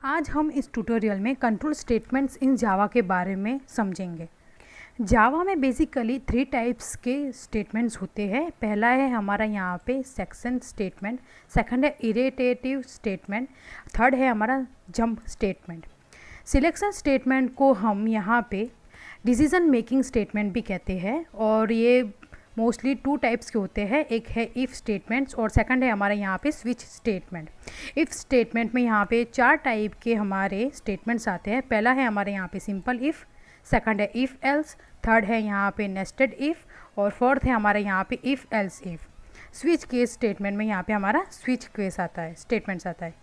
आज हम इस ट्यूटोरियल में कंट्रोल स्टेटमेंट्स इन जावा के बारे में समझेंगे। जावा में बेसिकली 3 टाइप्स के स्टेटमेंट्स होते हैं। पहला है हमारा यहाँ पे सेक्शन स्टेटमेंट, सेकंड है इटरेटिव स्टेटमेंट, थर्ड है हमारा जंप स्टेटमेंट। सिलेक्शन स्टेटमेंट को हम यहाँ पे डिसीजन मेकिंग स्टेटमेंट भी कहते हैं और ये मोस्टली 2 टाइप्स के होते हैं। एक है इफ़ स्टेटमेंट्स और सेकंड है हमारे यहाँ पे स्विच स्टेटमेंट। इफ़ स्टेटमेंट में यहाँ पे 4 टाइप के हमारे स्टेटमेंट्स आते हैं। पहला है हमारे यहाँ पे सिंपल इफ़, सेकंड है इफ़ एल्स, थर्ड है यहाँ पे नेस्टेड इफ़ और फोर्थ है हमारे यहाँ पे if else if. Switch case statement में यहाँ पे हमारा स्विच केस आता है, स्टेटमेंट्स आता है।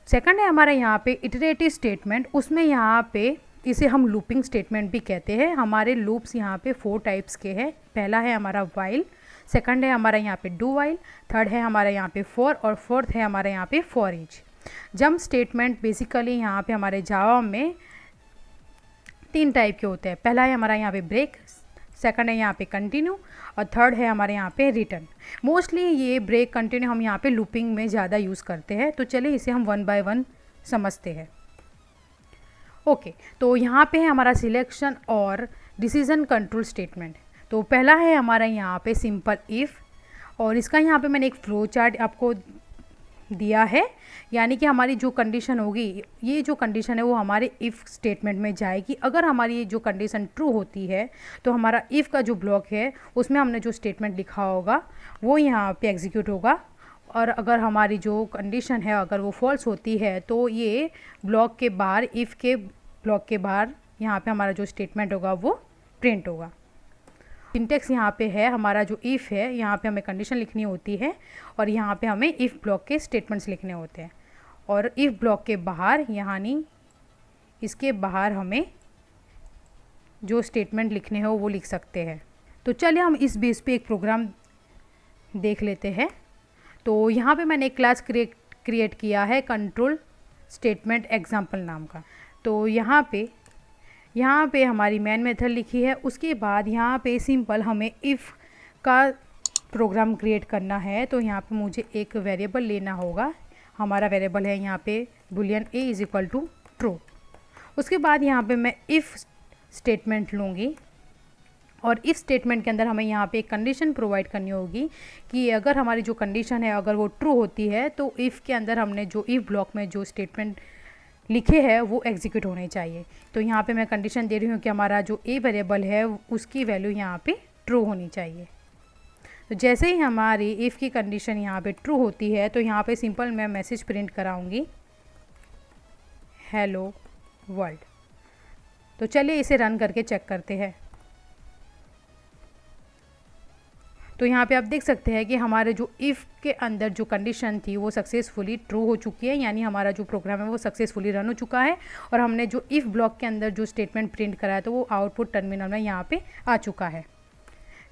सेकंड है हमारे यहाँ पे इटरेटिव स्टेटमेंट, उसमें यहाँ पे इसे हम लूपिंग स्टेटमेंट भी कहते हैं। हमारे लूप्स यहाँ पे 4 टाइप्स के हैं। पहला है हमारा वाइल, सेकंड है हमारा यहाँ पे डू वाइल, थर्ड है हमारा यहाँ पे फॉर और फोर्थ है हमारे यहाँ पे for each. Jump statement basically यहाँ पे हमारे जावा में 3 टाइप के होते हैं। पहला है हमारा यहाँ पे ब्रेक, सेकंड है यहाँ पे कंटिन्यू और थर्ड है हमारे यहाँ पे रिटर्न। मोस्टली ये ब्रेक कंटिन्यू हम यहाँ पे लूपिंग में ज़्यादा यूज़ करते हैं, तो चलिए इसे हम 1 बाय 1 समझते हैं। ओके, तो यहाँ पे है हमारा सिलेक्शन और डिसीजन कंट्रोल स्टेटमेंट। तो पहला है हमारा यहाँ पे सिंपल इफ़ और इसका यहाँ पे मैंने एक फ्लो चार्ट आपको दिया है, यानी कि हमारी जो कंडीशन होगी, ये जो कंडीशन है वो हमारे इफ़ स्टेटमेंट में जाएगी। अगर हमारी ये जो कंडीशन ट्रू होती है तो हमारा इफ़ का जो ब्लॉक है उसमें हमने जो स्टेटमेंट लिखा होगा वो यहाँ पे एग्जीक्यूट होगा। और अगर हमारी जो कंडीशन है अगर वो फॉल्स होती है तो ये ब्लॉक के बाहर, इफ़ के ब्लॉक के बाहर यहाँ पे हमारा जो स्टेटमेंट होगा वो प्रिंट होगा। सिंटेक्स यहाँ पे है हमारा जो इफ़ है, यहाँ पे हमें कंडीशन लिखनी होती है और यहाँ पे हमें इफ़ ब्लॉक के स्टेटमेंट्स लिखने होते हैं। और इफ़ ब्लॉक के बाहर, यानी इसके बाहर हमें जो स्टेटमेंट लिखने हो वो लिख सकते हैं। तो चलिए हम इस बेस पे एक प्रोग्राम देख लेते हैं। तो यहाँ पे मैंने एक क्लास क्रिएट किया है कंट्रोल स्टेटमेंट एग्जाम्पल नाम का। तो यहाँ पे हमारी मेन मेथड लिखी है। उसके बाद यहाँ पे सिंपल हमें इफ़ का प्रोग्राम क्रिएट करना है। तो यहाँ पे मुझे एक वेरिएबल लेना होगा। हमारा वेरिएबल है यहाँ पे boolean a is equal to true. उसके बाद यहाँ पे मैं इफ़ स्टेटमेंट लूँगी और इफ़ स्टेटमेंट के अंदर हमें यहाँ पे एक कंडीशन प्रोवाइड करनी होगी कि अगर हमारी जो कंडीशन है अगर वो ट्रू होती है तो इफ़ के अंदर हमने जो इफ़ ब्लॉक में जो स्टेटमेंट लिखे हैं वो एग्जीक्यूट होने चाहिए। तो यहाँ पे मैं कंडीशन दे रही हूँ कि हमारा जो ए वेरिएबल है उसकी वैल्यू यहाँ पे ट्रू होनी चाहिए। तो जैसे ही हमारी इफ़ की कंडीशन यहाँ पे ट्रू होती है तो यहाँ पे सिंपल मैं मैसेज प्रिंट कराऊँगी हेलो वर्ल्ड। तो चलिए इसे रन करके चेक करते हैं। तो यहाँ पे आप देख सकते हैं कि हमारे जो इफ़ के अंदर जो कंडीशन थी वो सक्सेसफुली ट्रू हो चुकी है, यानी हमारा जो प्रोग्राम है वो सक्सेसफुली रन हो चुका है और हमने जो इफ़ ब्लॉक के अंदर जो स्टेटमेंट प्रिंट करा है तो वो आउटपुट टर्मिनल में यहाँ पे आ चुका है।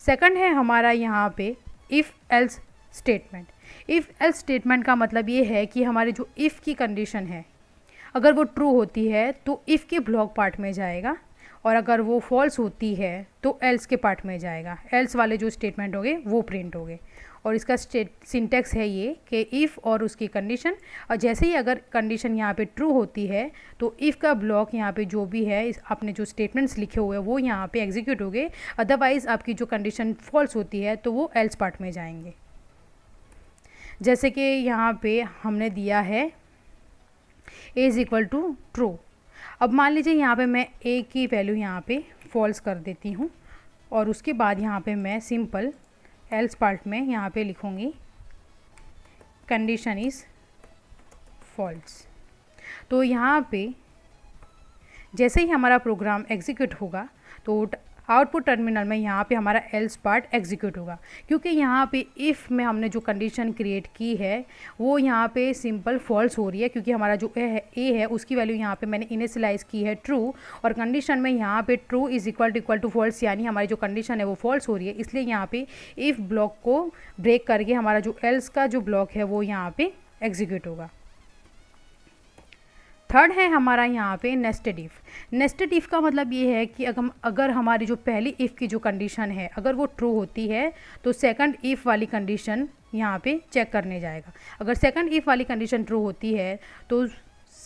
सेकंड है हमारा यहाँ पे if else statement. If else statement का मतलब ये है कि हमारी जो इफ़ की कंडीशन है अगर वो ट्रू होती है तो इफ़ के ब्लॉक पार्ट में जाएगा और अगर वो फॉल्स होती है तो एल्स के पार्ट में जाएगा। एल्स वाले जो स्टेटमेंट होंगे वो प्रिंट होंगे। और इसका सिंटेक्स है ये कि इफ़ और उसकी कंडीशन, और जैसे ही अगर कंडीशन यहाँ पे ट्रू होती है तो इफ़ का ब्लॉक यहाँ पे जो भी है आपने जो स्टेटमेंट्स लिखे हुए हैं वो यहाँ पे एग्जीक्यूट हो गए। अदरवाइज़ आपकी जो कंडीशन फॉल्स होती है तो वो एल्स पार्ट में जाएंगे। जैसे कि यहाँ पे हमने दिया है a is equal to true. अब मान लीजिए यहाँ पे मैं ए की वैल्यू यहाँ पे फॉल्स कर देती हूँ और उसके बाद यहाँ पे मैं सिंपल एल्स पार्ट में यहाँ पे लिखूँगी कंडीशन इज़ फॉल्स। तो यहाँ पे जैसे ही हमारा प्रोग्राम एग्जीक्यूट होगा तो आउटपुट टर्मिनल में यहाँ पे हमारा एल्स पार्ट एग्जीक्यूट होगा, क्योंकि यहाँ पे इफ़ में हमने जो कंडीशन क्रिएट की है वो यहाँ पे सिंपल फॉल्स हो रही है, क्योंकि हमारा जो ए है उसकी वैल्यू यहाँ पे मैंने इनिशियलाइज़ की है ट्रू और कंडीशन में यहाँ पे true is equal to false, यानी हमारी जो कंडीशन है वो फॉल्स हो रही है। इसलिए यहाँ पे इफ़ ब्लॉक को ब्रेक करके हमारा जो एल्स का जो ब्लॉक है वो यहाँ पे एग्जीक्यूट होगा। थर्ड है हमारा यहाँ पे नेस्टेड इफ़। नेस्टेड इफ़ का मतलब ये है कि अगर हमारी जो पहली इफ़ की जो कंडीशन है अगर वो ट्रू होती है तो सेकंड इफ़ वाली कंडीशन यहाँ पे चेक करने जाएगा। अगर सेकंड इफ़ वाली कंडीशन ट्रू होती है तो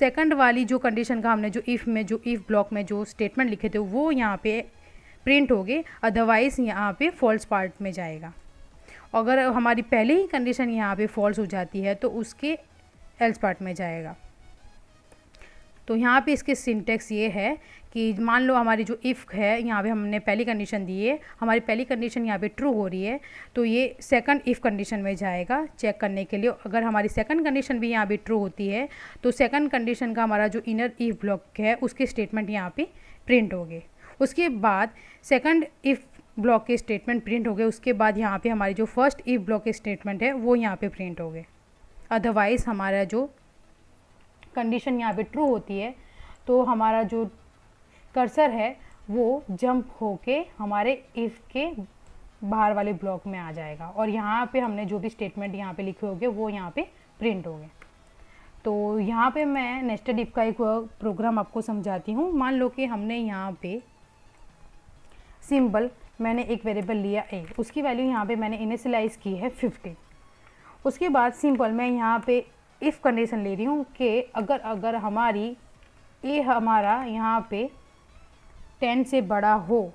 सेकंड वाली जो कंडीशन का हमने जो इफ़ ब्लॉक में जो स्टेटमेंट लिखे थे वो यहाँ पे प्रिंट हो गए, अदरवाइज़ यहाँ पे फॉल्स पार्ट में जाएगा। अगर हमारी पहले ही कंडीशन यहाँ पे फॉल्स हो जाती है तो उसके एल्स पार्ट में जाएगा। तो यहाँ पे इसके सिंटेक्स ये है कि मान लो हमारी जो इफ़ है, यहाँ पे हमने पहली कंडीशन दी है, हमारी पहली कंडीशन यहाँ पे ट्रू हो रही है, तो ये सेकंड इफ़ कंडीशन में जाएगा चेक करने के लिए। अगर हमारी सेकंड कंडीशन भी यहाँ पे ट्रू होती है तो सेकंड कंडीशन का हमारा जो इनर इफ़ ब्लॉक है उसके स्टेटमेंट यहाँ पे प्रिंट हो गए। उसके बाद सेकंड इफ़ ब्लॉक के स्टेटमेंट प्रिंट हो गए, उसके बाद यहाँ पे हमारी जो फर्स्ट इफ़ ब्लॉक के स्टेटमेंट है वो यहाँ पे प्रिंट हो गए। अदरवाइज़ हमारा जो कंडीशन यहाँ पे ट्रू होती है तो हमारा जो कर्सर है वो जंप होके हमारे इफ़ के बाहर वाले ब्लॉक में आ जाएगा और यहाँ पे हमने जो भी स्टेटमेंट यहाँ पे लिखे होंगे वो यहाँ पे प्रिंट हो गए। तो यहाँ पे मैं नेस्टेड इफ़ का एक प्रोग्राम आपको समझाती हूँ। मान लो कि हमने यहाँ पे सिंपल मैंने एक वेरिएबल लिया a, उसकी वैल्यू यहाँ पे मैंने इनिशियलाइज़ की है 15। उसके बाद सिंपल मैं यहाँ पे इफ़ कंडीशन ले रही हूँ कि अगर हमारी ए हमारा यहाँ पे 10 से बड़ा हो,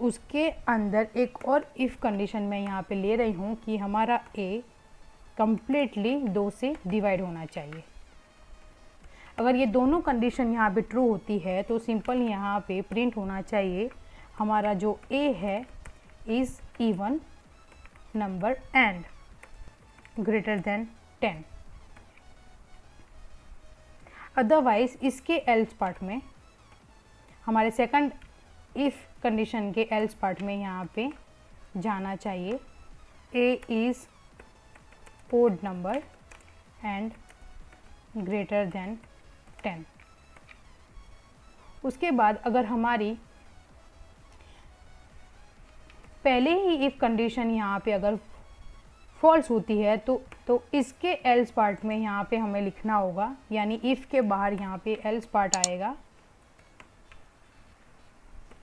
उसके अंदर एक और इफ़ कंडीशन मैं यहाँ पे ले रही हूँ कि हमारा ए कम्प्लीटली 2 से डिवाइड होना चाहिए। अगर ये दोनों कंडीशन यहाँ पे ट्रू होती है तो सिंपल यहाँ पे प्रिंट होना चाहिए हमारा जो ए है is even number and greater than 10। Otherwise इसके एल्स पार्ट में हमारे सेकंड इफ़ कंडीशन के एल्स पार्ट में यहाँ पे जाना चाहिए a is odd number and greater than 10। उसके बाद अगर हमारी पहले ही इफ़ कंडीशन यहाँ पे अगर फॉल्स होती है तो इसके एल्स पार्ट में यहाँ पे हमें लिखना होगा, यानी इफ़ के बाहर यहाँ पे एल्स पार्ट आएगा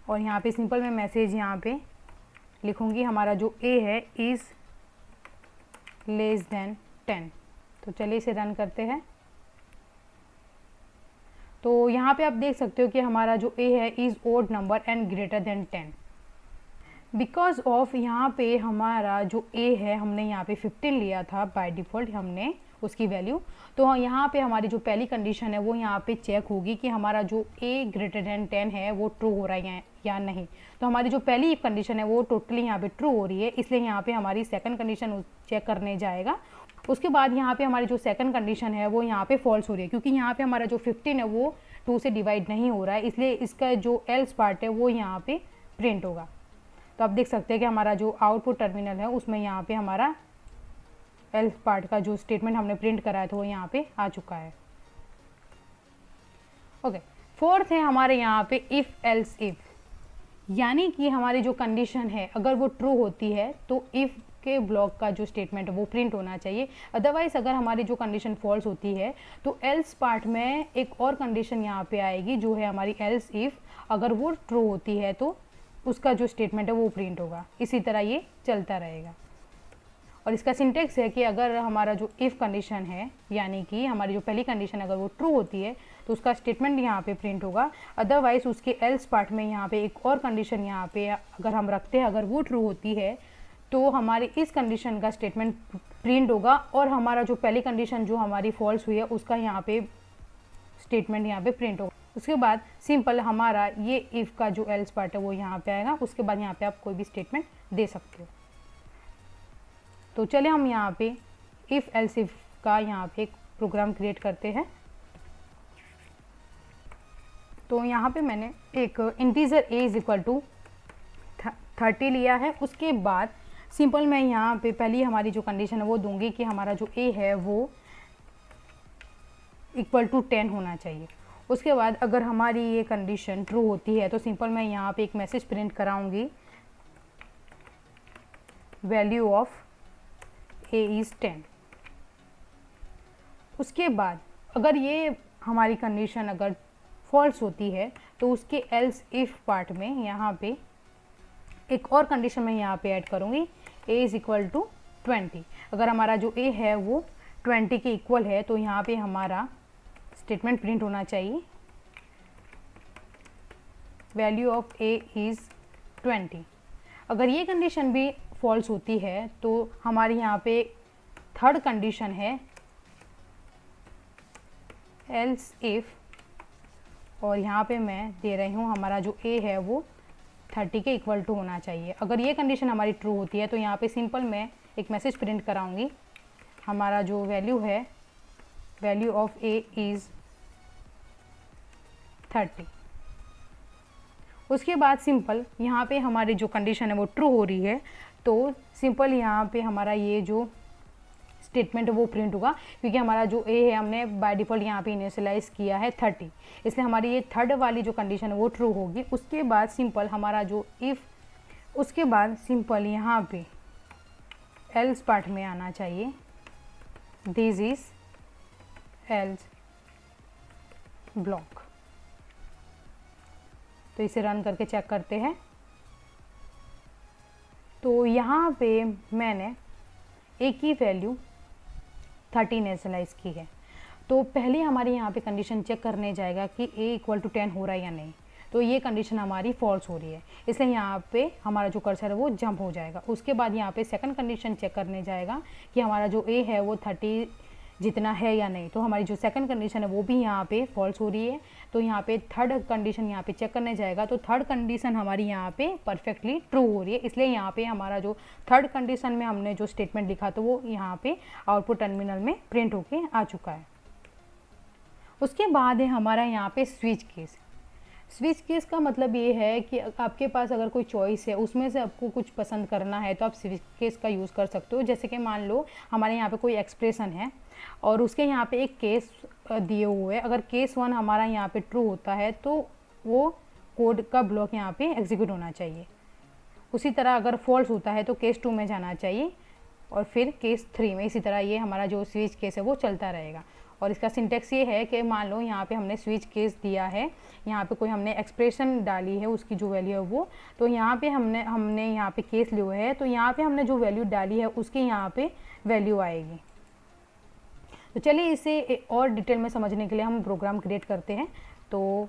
और यहाँ पे सिंपल मैं मैसेज यहाँ पे लिखूँगी हमारा जो ए है इज़ लेस देन 10। तो चलिए इसे रन करते हैं। तो यहाँ पे आप देख सकते हो कि हमारा जो ए है is odd number and greater than 10। Because of यहाँ पे हमारा जो ए है हमने यहाँ पे 15 लिया था बाय डिफ़ॉल्ट हमने उसकी वैल्यू, तो यहाँ पे हमारी जो पहली कंडीशन है वो यहाँ पे चेक होगी कि हमारा जो ए ग्रेटर देन 10 है वो ट्रू हो रहा है या नहीं। तो हमारी जो पहली कंडीशन है वो टोटली यहाँ पे ट्रू हो रही है, इसलिए यहाँ पे हमारी सेकंड कंडीशन चेक करने जाएगा। उसके बाद यहाँ पे हमारी जो सेकंड कंडीशन है वो यहाँ पे फॉल्स हो रही है, क्योंकि यहाँ पे हमारा जो 15 है वो 2 से डिवाइड नहीं हो रहा है, इसलिए इसका जो एल्स पार्ट है वो यहाँ पे प्रिंट होगा। तो आप देख सकते हैं कि हमारा जो आउटपुट टर्मिनल है उसमें यहाँ पे हमारा एल्स पार्ट का जो स्टेटमेंट हमने प्रिंट कराया था वो यहाँ पे आ चुका है। ओके, फोर्थ है हमारे यहाँ पे इफ़ एल्स इफ़, यानी कि हमारी जो कंडीशन है अगर वो ट्रू होती है तो इफ़ के ब्लॉक का जो स्टेटमेंट है वो प्रिंट होना चाहिए। अदरवाइज अगर हमारी जो कंडीशन फॉल्स होती है तो एल्स पार्ट में एक और कंडीशन यहाँ पे आएगी जो है हमारी एल्स इफ़, अगर वो ट्रू होती है तो उसका जो स्टेटमेंट है वो प्रिंट होगा। इसी तरह ये चलता रहेगा। और इसका सिंटेक्स है कि अगर हमारा जो इफ़ कंडीशन है, यानी कि हमारी जो पहली कंडीशन अगर वो ट्रू होती है तो उसका स्टेटमेंट यहाँ पे प्रिंट होगा। अदरवाइज उसके एल्स पार्ट में यहाँ पे एक और कंडीशन यहाँ पे अगर हम रखते हैं, अगर वो ट्रू होती है तो हमारी इस कंडीशन का स्टेटमेंट प्रिंट होगा और हमारा जो पहली कंडीशन जो हमारी फॉल्स हुई है उसका यहाँ पे स्टेटमेंट यहाँ पे प्रिंट होगा। उसके बाद सिंपल हमारा ये इफ़ का जो एल्स पार्ट है वो यहाँ पे आएगा। उसके बाद यहाँ पे आप कोई भी स्टेटमेंट दे सकते हो। तो चलिए हम यहाँ पे इफ़ एल्स इफ़ का यहाँ पे एक प्रोग्राम क्रिएट करते हैं। तो यहाँ पे मैंने एक integer a is equal to 30 लिया है। उसके बाद सिंपल मैं यहाँ पे पहली हमारी जो कंडीशन है वो दूंगी कि हमारा जो a है वो इक्वल टू 10 होना चाहिए। उसके बाद अगर हमारी ये कंडीशन ट्रू होती है तो सिंपल मैं यहाँ पे एक मैसेज प्रिंट कराऊंगी वैल्यू ऑफ a इज़ 10। उसके बाद अगर ये हमारी कंडीशन अगर फॉल्स होती है तो उसके एल्स इफ़ पार्ट में यहाँ पे एक और कंडीशन मैं यहाँ पे ऐड करूँगी a इज़ इक्वल टू 20। अगर हमारा जो a है वो 20 के इक्वल है तो यहाँ पे हमारा स्टेटमेंट प्रिंट होना चाहिए वैल्यू ऑफ ए इज़ 20। अगर ये कंडीशन भी फॉल्स होती है तो हमारे यहाँ पे थर्ड कंडीशन है एल्स इफ़, और यहाँ पे मैं दे रही हूँ हमारा जो ए है वो 30 के इक्वल टू होना चाहिए। अगर ये कंडीशन हमारी ट्रू होती है तो यहाँ पे सिंपल मैं एक मैसेज प्रिंट कराऊंगी, हमारा जो वैल्यू है वैल्यू ऑफ ए इज़ 30। उसके बाद सिंपल यहाँ पे हमारी जो कंडीशन है वो ट्रू हो रही है तो सिंपल यहाँ पे हमारा ये जो स्टेटमेंट है वो प्रिंट होगा, क्योंकि हमारा जो ए है हमने बाय डिफ़ॉल्ट यहाँ पे इनिशियलाइज किया है 30, इसलिए हमारी ये थर्ड वाली जो कंडीशन है वो ट्रू होगी। उसके बाद सिंपल हमारा जो इफ़, उसके बाद सिंपल यहाँ पे एल्स पार्ट में आना चाहिए, दिस इज एल्स ब्लॉक। तो इसे रन करके चेक करते हैं। तो यहाँ पे मैंने ए की वैल्यू 30 इनिशियलाइज की है, तो पहले हमारे यहाँ पे कंडीशन चेक करने जाएगा कि ए इक्वल टू 10 हो रहा है या नहीं, तो ये कंडीशन हमारी फॉल्स हो रही है, इसलिए यहाँ पे हमारा जो कर्सर है वो जंप हो जाएगा। उसके बाद यहाँ पे सेकंड कंडीशन चेक करने जाएगा कि हमारा जो ए है वो 30 जितना है या नहीं, तो हमारी जो सेकंड कंडीशन है वो भी यहाँ पे फॉल्स हो रही है। तो यहाँ पे थर्ड कंडीशन यहाँ पे चेक करने जाएगा, तो थर्ड कंडीशन हमारी यहाँ पे परफेक्टली ट्रू हो रही है, इसलिए यहाँ पे हमारा जो थर्ड कंडीशन में हमने जो स्टेटमेंट लिखा तो वो यहाँ पे आउटपुट टर्मिनल में प्रिंट होके आ चुका है। उसके बाद है हमारा यहाँ पे स्विच केस। स्विच केस का मतलब ये है कि आपके पास अगर कोई चॉइस है उसमें से आपको कुछ पसंद करना है तो आप स्विच केस का यूज़ कर सकते हो। जैसे कि मान लो हमारे यहाँ पे कोई एक्सप्रेशन है और उसके यहाँ पे एक केस दिए हुए हैं, अगर केस 1 हमारा यहाँ पे ट्रू होता है तो वो कोड का ब्लॉक यहाँ पे एग्जीक्यूट होना चाहिए। उसी तरह अगर फॉल्स होता है तो केस 2 में जाना चाहिए और फिर केस 3 में। इसी तरह ये हमारा जो स्विच केस है वो चलता रहेगा। और इसका सिंटेक्स ये है कि मान लो यहाँ पे हमने स्विच केस दिया है, यहाँ पे कोई हमने एक्सप्रेशन डाली है उसकी जो वैल्यू है वो, तो यहाँ पे हमने यहाँ पे केस लिए हुए है, तो यहाँ पे हमने जो वैल्यू डाली है उसकी यहाँ पे वैल्यू आएगी। तो चलिए इसे और डिटेल में समझने के लिए हम प्रोग्राम क्रिएट करते हैं। तो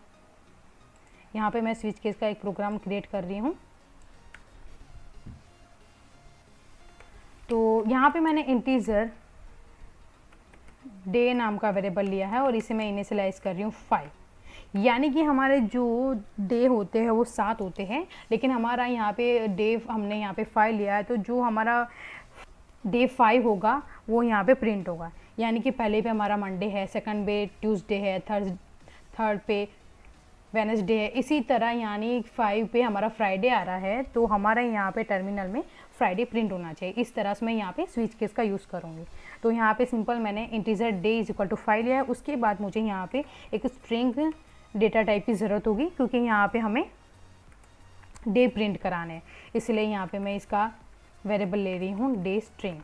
यहाँ पे मैं स्विच केस का एक प्रोग्राम क्रिएट कर रही हूँ। तो यहाँ पे मैंने इंटीजर डे नाम का वेरिएबल लिया है और इसे मैं इनिशियलाइज कर रही हूँ 5, यानी कि हमारे जो डे होते हैं वो 7 होते हैं, लेकिन हमारा यहाँ पे डे हमने यहाँ पे 5 लिया है, तो जो हमारा डे 5 होगा वो यहाँ पे प्रिंट होगा। यानी कि पहले पे हमारा मंडे है, सेकंड पे ट्यूसडे है, थर्ड पे वेडनेसडे है, इसी तरह यानी 5 पे हमारा फ्राइडे आ रहा है, तो हमारा यहाँ पे टर्मिनल में फ्राइडे प्रिंट होना चाहिए। इस तरह से मैं यहाँ पे स्विच केस का यूज़ करूँगी। तो यहाँ पे सिंपल मैंने integer day is equal to 5 लिया है। उसके बाद मुझे यहाँ पे एक स्ट्रिंग डेटा टाइप की ज़रूरत होगी, क्योंकि यहाँ पे हमें डे प्रिंट कराने हैं, इसलिए यहाँ पे मैं इसका वेरिएबल ले रही हूँ डे स्ट्रिंग,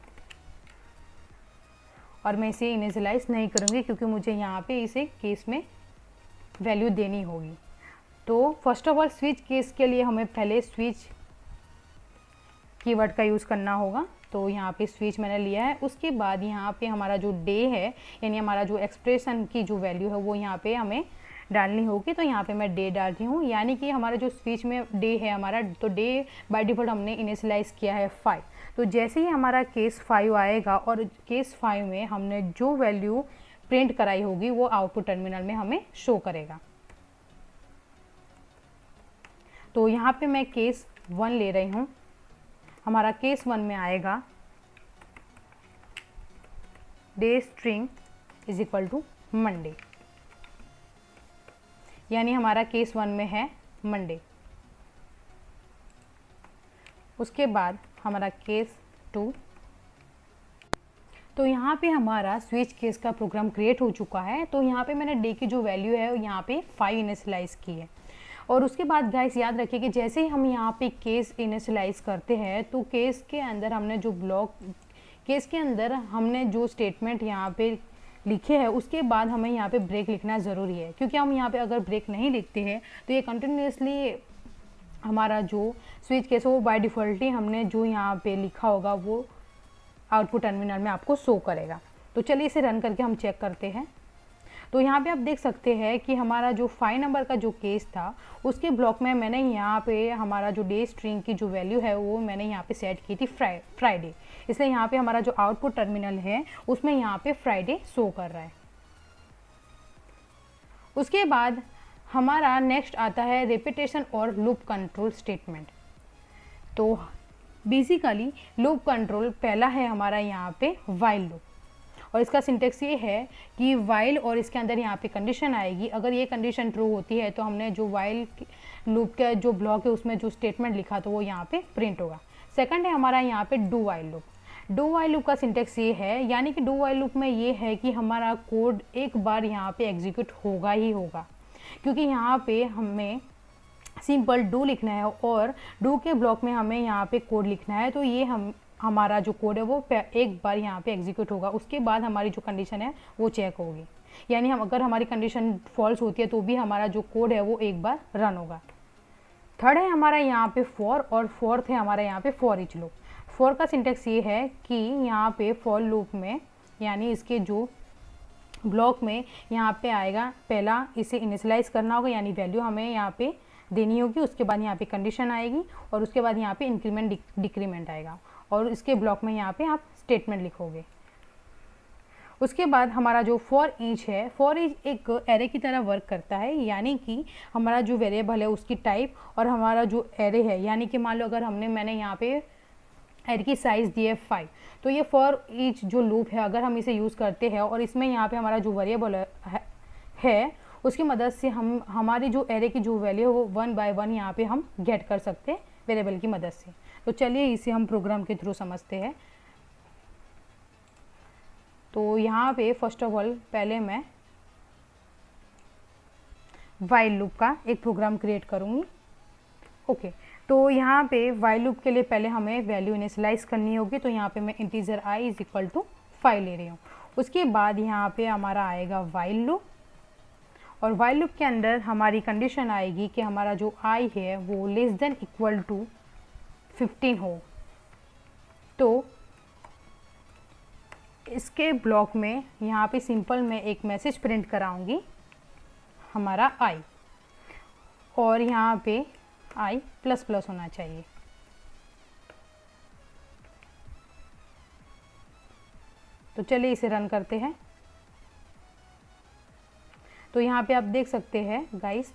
और मैं इसे इनिशियलाइज नहीं करूँगी क्योंकि मुझे यहाँ पे इसे केस में वैल्यू देनी होगी। तो first of all switch case के लिए हमें पहले स्विच कीवर्ड का यूज़ करना होगा। तो यहाँ पे स्विच मैंने लिया है। उसके बाद यहाँ पे हमारा जो डे है, यानी हमारा जो एक्सप्रेशन की जो वैल्यू है वो यहाँ पे हमें डालनी होगी। तो यहाँ पे मैं डे डालती हूँ, यानी कि हमारा जो स्विच में डे है हमारा, तो डे बाय डिफ़ॉल्ट हमने इनिशियलाइज किया है 5। तो जैसे ही हमारा केस 5 आएगा और केस 5 में हमने जो वैल्यू प्रिंट कराई होगी वो आउटपुट टर्मिनल में हमें शो करेगा। तो यहाँ पे मैं केस 1 ले रही हूँ। हमारा केस 1 में आएगा day string is equal to Monday, यानी हमारा केस 1 में है मंडे। उसके बाद हमारा केस 2, तो यहाँ पे हमारा स्विच केस का प्रोग्राम क्रिएट हो चुका है। तो यहाँ पे मैंने डे की जो वैल्यू है यहाँ पे 5 इनिशियलाइज की है। और उसके बाद गाइस याद रखिए कि जैसे ही हम यहाँ पे केस इनिशियलाइज करते हैं तो केस के अंदर हमने जो ब्लॉक, केस के अंदर हमने जो स्टेटमेंट यहाँ पे लिखे हैं उसके बाद हमें यहाँ पे ब्रेक लिखना ज़रूरी है, क्योंकि हम यहाँ पे अगर ब्रेक नहीं लिखते हैं तो ये कंटिन्यूसली हमारा जो स्विच केस है वो बाय डिफ़ॉल्ट ही हमने जो यहाँ पे लिखा होगा वो आउटपुट टर्मिनल में आपको शो करेगा। तो चलिए इसे रन करके हम चेक करते हैं। तो यहाँ पे आप देख सकते हैं कि हमारा जो 5 नंबर का जो केस था उसके ब्लॉक में मैंने यहाँ पे हमारा जो डे स्ट्रिंग की जो वैल्यू है वो मैंने यहाँ पे सेट की थी फ्राइडे, इसलिए यहाँ पे हमारा जो आउटपुट टर्मिनल है उसमें यहाँ पे फ्राइडे शो कर रहा है। उसके बाद हमारा नेक्स्ट आता है रिपीटेशन और लूप कंट्रोल स्टेटमेंट। तो बेसिकली लूप कंट्रोल पहला है हमारा यहाँ पे वाइल लूप, और इसका सिंटेक्स ये है कि वाइल और इसके अंदर यहाँ पे कंडीशन आएगी, अगर ये कंडीशन ट्रू होती है तो हमने जो वाइल लूप का जो ब्लॉक है उसमें जो स्टेटमेंट लिखा तो वो यहाँ पे प्रिंट होगा। सेकंड है हमारा यहाँ पे do while loop. Do while loop का सिंटेक्स ये है, यानी कि डू वाइल लूप में ये है कि हमारा कोड एक बार यहाँ पे एग्जीक्यूट होगा ही होगा, क्योंकि यहाँ पे हमें सिंपल डू लिखना है और डू के ब्लॉक में हमें यहाँ पे कोड लिखना है। तो ये हमारा जो कोड है वो एक बार यहाँ पे एग्जीक्यूट होगा, उसके बाद हमारी जो कंडीशन है वो चेक होगी, यानी हम अगर हमारी कंडीशन फॉल्स होती है तो भी हमारा जो कोड है वो एक बार रन होगा। थर्ड है हमारा यहाँ पे फॉर, और फोर्थ है हमारा यहाँ पे फॉर ईच लूप। फॉर का सिंटेक्स ये है कि यहाँ पे फॉर लूप में यानी इसके जो ब्लॉक में यहाँ पे आएगा, पहला इसे इनिशियलाइज करना होगा यानी वैल्यू हमें यहाँ पे देनी होगी, उसके बाद यहाँ पे कंडीशन आएगी और उसके बाद यहाँ पे इंक्रीमेंट डिक्रीमेंट आएगा और इसके ब्लॉक में यहाँ पे आप स्टेटमेंट लिखोगे। उसके बाद हमारा जो फॉर ईच है, फॉर ईच एक एरे की तरह वर्क करता है, यानी कि हमारा जो वेरिएबल है उसकी टाइप और हमारा जो एरे है, यानी कि मान लो अगर मैंने यहाँ पे एरे की साइज़ दी है 5, तो ये फॉर ईच जो लूप है अगर हम इसे यूज़ करते हैं और इसमें यहाँ पे हमारा जो वेरिएबल है उसकी मदद से हम हमारी जो एरे की जो वैल्यू है वो 1 बाय 1 यहाँ पे हम गेट कर सकते हैं वेरिएबल की मदद से। तो चलिए इसे हम प्रोग्राम के थ्रू समझते हैं। तो यहाँ पे फर्स्ट ऑफ ऑल पहले मैं वाइल लूप का एक प्रोग्राम क्रिएट करूँगी। ओके, तो यहाँ पे वाइल लूप के लिए पहले हमें वैल्यू इनिशियलाइज करनी होगी, तो यहाँ पे मैं integer i is equal to 5 ले रही हूँ। उसके बाद यहाँ पे हमारा आएगा वाइल लूप, और वाइल लूप के अंदर हमारी कंडीशन आएगी कि हमारा जो i है वो लेस देन इक्वल टू 15 हो। तो इसके ब्लॉक में यहाँ पे सिंपल मैं एक मैसेज प्रिंट कराऊंगी हमारा i, और यहाँ पे i प्लस प्लस होना चाहिए। तो चलिए इसे रन करते हैं। तो यहाँ पे आप देख सकते हैं गाइस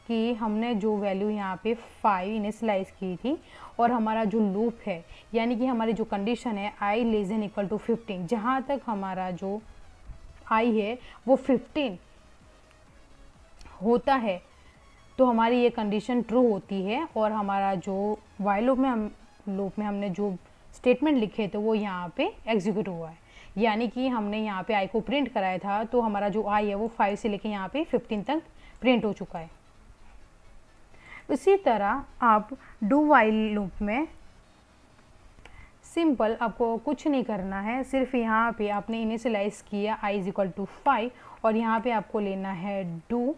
कि हमने जो वैल्यू यहाँ पे 5 इनिशियलाइज की थी और हमारा जो लूप है यानी कि हमारी जो कंडीशन है i less than equal to 15, जहाँ तक हमारा जो i है वो 15 होता है तो हमारी ये कंडीशन ट्रू होती है, और हमारा जो वाइल लूप में हमने जो स्टेटमेंट लिखे थे वो यहाँ पे एग्जीक्यूट हुआ है, यानी कि हमने यहाँ पे i को प्रिंट कराया था तो हमारा जो i है वो 5 से लेके यहाँ पे 15 तक प्रिंट हो चुका है। इसी तरह आप डू वाइल लूप में सिंपल आपको कुछ नहीं करना है, सिर्फ यहाँ पे आपने इनिशियलाइज किया i इज इक्वल टू 5 और यहाँ पे आपको लेना है डू,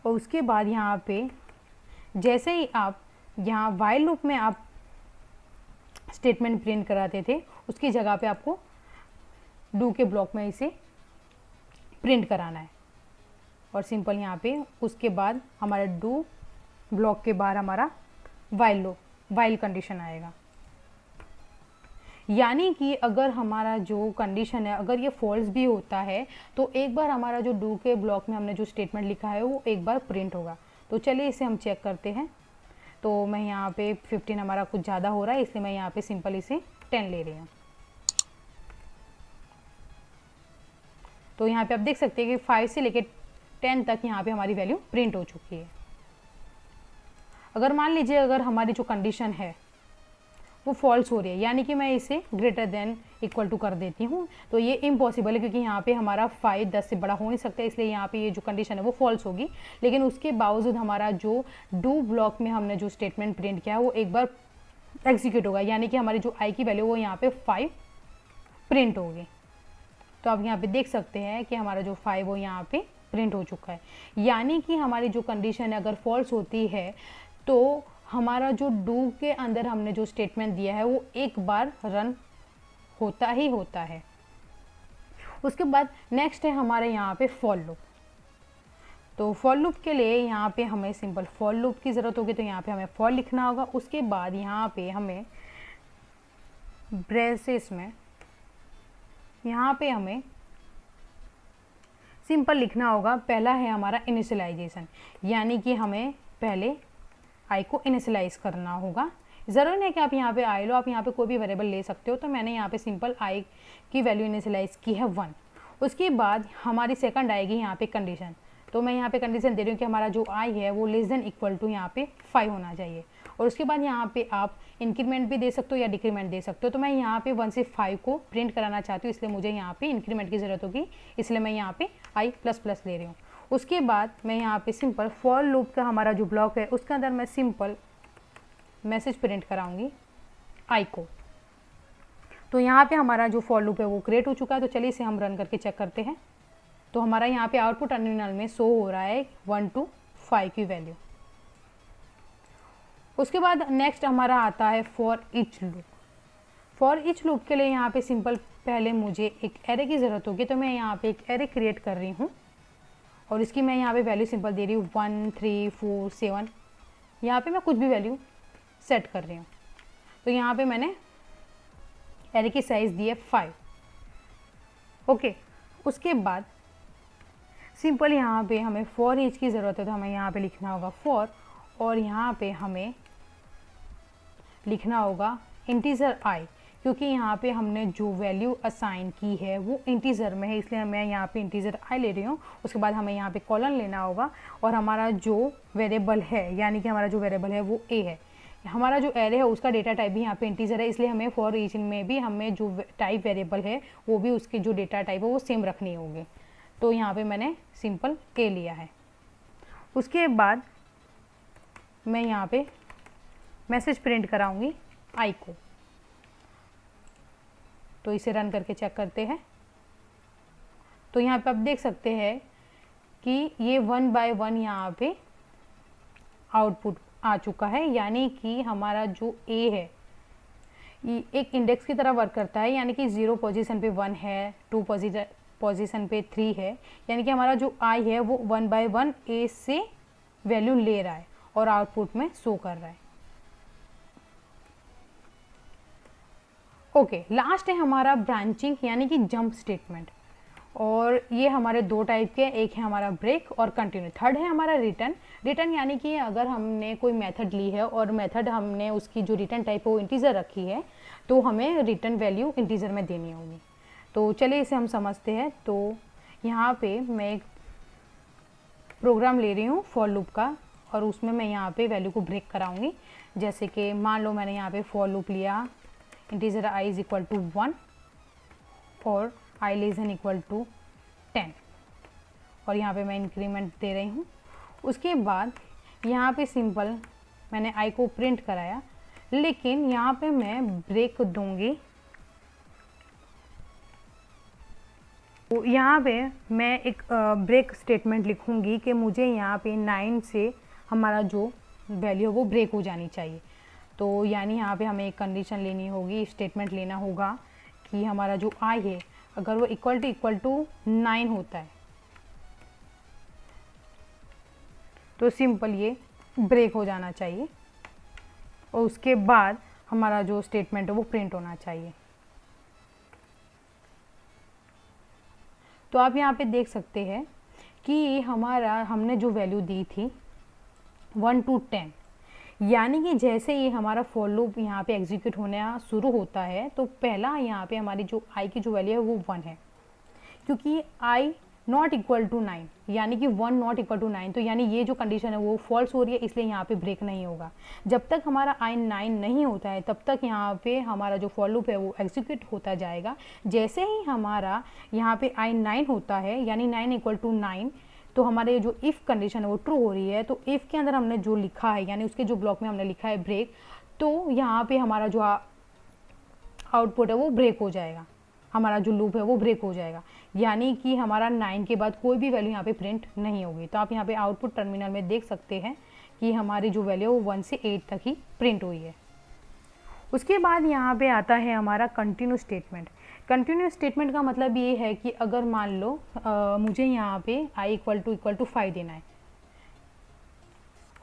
और उसके बाद यहाँ पे जैसे ही आप यहाँ वाइल लूप में आप स्टेटमेंट प्रिंट कराते थे उसकी जगह पे आपको डू के ब्लॉक में इसे प्रिंट कराना है, और सिंपल यहाँ पे उसके बाद हमारा डू ब्लॉक के बाहर हमारा वाइल कंडीशन आएगा, यानी कि अगर हमारा जो कंडीशन है अगर ये फॉल्स भी होता है तो एक बार हमारा जो डू के ब्लॉक में हमने जो स्टेटमेंट लिखा है वो एक बार प्रिंट होगा। तो चलिए इसे हम चेक करते हैं। तो मैं यहाँ पे 15 हमारा कुछ ज़्यादा हो रहा है इसलिए मैं यहाँ पे सिंपल इसे 10 ले रही हूँ। तो यहाँ पे आप देख सकते हैं कि 5 से लेके 10 तक यहाँ पे हमारी वैल्यू प्रिंट हो चुकी है। अगर मान लीजिए अगर हमारी जो कंडीशन है वो फॉल्स हो रही है, यानी कि मैं इसे ग्रेटर देन इक्वल टू कर देती हूँ, तो ये इम्पॉसिबल है क्योंकि यहाँ पे हमारा 5 10 से बड़ा हो नहीं सकता, इसलिए यहाँ पे ये जो कंडीशन है वो फॉल्स होगी। लेकिन उसके बावजूद हमारा जो डू ब्लॉक में हमने जो स्टेटमेंट प्रिंट किया है वो एक बार एग्जीक्यूट होगा, यानी कि हमारी जो आई की वैल्यू वो यहाँ पे 5 प्रिंट होगी। तो आप यहाँ पे देख सकते हैं कि हमारा जो 5 वो यहाँ पे प्रिंट हो चुका है, यानी कि हमारी जो कंडीशन है अगर फॉल्स होती है तो हमारा जो डू के अंदर हमने जो स्टेटमेंट दिया है वो एक बार रन होता ही होता है। उसके बाद नेक्स्ट है हमारे यहाँ पे फॉर लूप। तो फॉर लूप के लिए यहाँ पे हमें सिंपल फॉर लूप की ज़रूरत होगी, तो यहाँ पे हमें फॉर लिखना होगा। उसके बाद यहाँ पे हमें ब्रेसेस में यहाँ पे हमें सिंपल लिखना होगा। पहला है हमारा इनिशियलाइजेशन, यानी कि हमें पहले आई को इनिशियलाइज करना होगा। ज़रूरी नहीं कि आप यहाँ पे आई लो, आप यहाँ पे कोई भी वेरिएबल ले सकते हो। तो मैंने यहाँ पे सिंपल आई की वैल्यू इनिशियलाइज की है 1। उसके बाद हमारी सेकंड आएगी यहाँ पे कंडीशन। तो मैं यहाँ पे कंडीशन दे रही हूँ कि हमारा जो आई है वो लेस देन इक्वल टू यहाँ पे 5 होना चाहिए। और उसके बाद यहाँ पे आप इंक्रीमेंट भी दे सकते हो या डिक्रीमेंट दे सकते हो। तो मैं यहाँ पे 1 से 5 को प्रिंट कराना चाहती हूँ, इसलिए मुझे यहाँ पे इंक्रीमेंट की ज़रूरत होगी, इसलिए मैं यहाँ पे आई प्लस प्लस ले रही हूँ। उसके बाद मैं यहाँ पे सिंपल फॉर लूप का हमारा जो ब्लॉक है उसके अंदर मैं सिंपल मैसेज प्रिंट कराऊंगी आई को। तो यहाँ पे हमारा जो फॉर लूप है वो क्रिएट हो चुका है। तो चलिए इसे हम रन करके चेक करते हैं। तो हमारा यहाँ पे आउटपुट टर्मिनल में शो हो रहा है 1 to 5 की वैल्यू। उसके बाद नेक्स्ट हमारा आता है for each loop. For each loop के लिए यहाँ पे सिंपल पहले मुझे एक एरे की ज़रूरत होगी। तो मैं यहाँ पे एक एरे क्रिएट कर रही हूँ और इसकी मैं यहाँ पे वैल्यू सिंपल दे रही हूँ 1 3 4 7। यहाँ पे मैं कुछ भी वैल्यू सेट कर रही हूँ। तो यहाँ पे मैंने एरे की साइज़ दी है 5। ओके, उसके बाद सिंपल यहाँ पे हमें फॉर ईच की ज़रूरत है, तो हमें यहाँ पे लिखना होगा फॉर, और यहाँ पे हमें लिखना होगा इंटीजर आई, क्योंकि यहाँ पे हमने जो वैल्यू असाइन की है वो इंटीजर में है, इसलिए मैं यहाँ पे इंटीजर आई ले रही हूँ। उसके बाद हमें यहाँ पे कॉलन लेना होगा और हमारा जो वेरिएबल है, यानी कि हमारा जो वेरिएबल है वो ए है। हमारा जो एरे है उसका डेटा टाइप भी यहाँ पे इंटीजर है, इसलिए हमें फॉर ईच में भी हमें जो टाइप वेरिएबल है वो भी उसके जो डेटा टाइप है वो सेम रखनी होगी। तो यहाँ पे मैंने सिंपल ए लिया है। उसके बाद मैं यहाँ पे मैसेज प्रिंट कराऊंगी आई को। तो इसे रन करके चेक करते हैं। तो यहाँ पे आप देख सकते हैं कि ये 1 by 1 यहाँ पे आउटपुट आ चुका है, यानी कि हमारा जो ए है ये एक इंडेक्स की तरह वर्क करता है, यानी कि 0 पोजीशन पे 1 है, 2 पोजीशन पे 3 है, यानी कि हमारा जो आई है वो 1 by 1 ए से वैल्यू ले रहा है और आउटपुट में शो कर रहा है। ओके, लास्ट है हमारा ब्रांचिंग यानी कि जंप स्टेटमेंट, और ये हमारे दो टाइप के, एक है हमारा ब्रेक और कंटिन्यू। थर्ड है हमारा रिटर्न। रिटर्न यानी कि अगर हमने कोई मेथड ली है और मेथड हमने उसकी जो रिटर्न टाइप है वो इंटीजर रखी है, तो हमें रिटर्न वैल्यू इंटीजर में देनी होगी। तो चलिए इसे हम समझते हैं। तो यहाँ पे मैं एक प्रोग्राम ले रही हूँ फॉर लूप का, और उसमें मैं यहाँ पे वैल्यू को ब्रेक कराऊंगी। जैसे कि मान लो मैंने यहाँ पे फॉर लूप लिया integer i is equal to 1 और i less than equal to 10, और यहाँ पे मैं इंक्रीमेंट दे रही हूँ। उसके बाद यहाँ पे सिंपल मैंने i को प्रिंट कराया, लेकिन यहाँ पे मैं ब्रेक दूंगी। तो यहाँ पे मैं एक ब्रेक स्टेटमेंट लिखूंगी कि मुझे यहाँ पे 9 से हमारा जो वैल्यू है वो ब्रेक हो जानी चाहिए। तो यानी यहाँ पे हमें एक कंडीशन लेनी होगी, स्टेटमेंट लेना होगा कि हमारा जो आई है अगर वो इक्वल टू 9 होता है तो सिंपल ये ब्रेक हो जाना चाहिए, और उसके बाद हमारा जो स्टेटमेंट है वो प्रिंट होना चाहिए। तो आप यहाँ पे देख सकते हैं कि हमने जो वैल्यू दी थी 1 to 10, यानी कि जैसे ही हमारा फॉर लूप यहाँ पे एग्जीक्यूट होना शुरू होता है तो पहला यहाँ पे हमारी जो आई की जो वैल्यू है वो 1 है, क्योंकि आई नॉट इक्वल टू 9, यानी कि 1 नॉट इक्वल टू 9, तो यानी ये जो कंडीशन है वो फॉल्स हो रही है, इसलिए यहाँ पे ब्रेक नहीं होगा। जब तक हमारा आई 9 नहीं होता है तब तक यहाँ पे हमारा जो फॉर लूप है वो एग्जीक्यूट होता जाएगा। जैसे ही हमारा यहाँ पे आई 9 होता है, यानी 9 इक्वल टू 9, तो हमारे जो इफ़ कंडीशन है वो ट्रू हो रही है। तो इफ़ के अंदर हमने जो लिखा है, यानी उसके जो ब्लॉक में हमने लिखा है ब्रेक, तो यहाँ पे हमारा जो आउटपुट है वो ब्रेक हो जाएगा, हमारा जो लूप है वो ब्रेक हो जाएगा, यानी कि हमारा 9 के बाद कोई भी वैल्यू यहाँ पे प्रिंट नहीं होगी। तो आप यहाँ पे आउटपुट टर्मिनल में देख सकते हैं कि हमारी जो वैल्यू है वो 1 से 8 तक ही प्रिंट हुई है। उसके बाद यहाँ पे आता है हमारा कंटिन्यू स्टेटमेंट। कंटिन्यूस स्टेटमेंट का मतलब ये है कि अगर मान लो मुझे यहाँ पे i = 5 देना है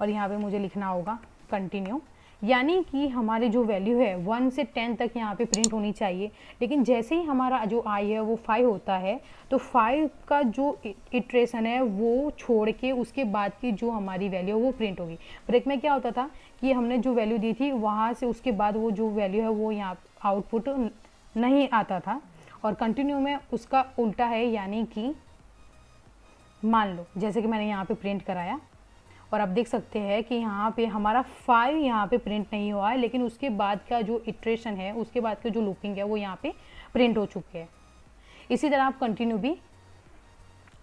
और यहाँ पे मुझे लिखना होगा कंटिन्यू, यानी कि हमारी जो वैल्यू है 1 से 10 तक यहाँ पे प्रिंट होनी चाहिए, लेकिन जैसे ही हमारा जो i है वो 5 होता है तो 5 का जो इटरेशन है वो छोड़ के उसके बाद की जो हमारी वैल्यू है वो प्रिंट होगी। ब्रेक में क्या होता था कि हमने जो वैल्यू दी थी वहाँ से उसके बाद वो जो वैल्यू है वो यहाँ आउटपुट नहीं आता था, और कंटिन्यू में उसका उल्टा है, यानी कि मान लो जैसे कि मैंने यहाँ पे प्रिंट कराया और आप देख सकते हैं कि यहाँ पे हमारा 5 यहाँ पे प्रिंट नहीं हुआ है, लेकिन उसके बाद का जो इटरेशन है, उसके बाद का जो लूपिंग है वो यहाँ पे प्रिंट हो चुके हैं। इसी तरह आप कंटिन्यू भी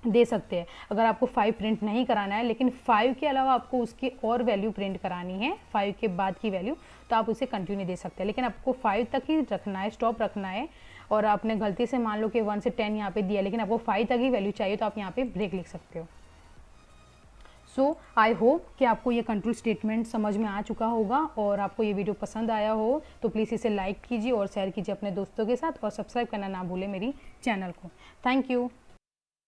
दे सकते हैं। अगर आपको 5 प्रिंट नहीं कराना है लेकिन 5 के अलावा आपको उसकी और वैल्यू प्रिंट करानी है, 5 के बाद की वैल्यू, तो आप उसे कंटिन्यू दे सकते हैं, लेकिन आपको 5 तक ही रखना है, स्टॉप रखना है। और आपने गलती से मान लो कि 1 से 10 यहाँ पे दिया, लेकिन आपको 5 तक ही वैल्यू चाहिए, तो आप यहाँ पे ब्रेक लिख सकते हो। सो आई होप कि आपको ये कंट्रोल स्टेटमेंट समझ में आ चुका होगा, और आपको ये वीडियो पसंद आया हो तो प्लीज़ इसे लाइक कीजिए और शेयर कीजिए अपने दोस्तों के साथ, और सब्सक्राइब करना ना भूलें मेरी चैनल को। Thank you.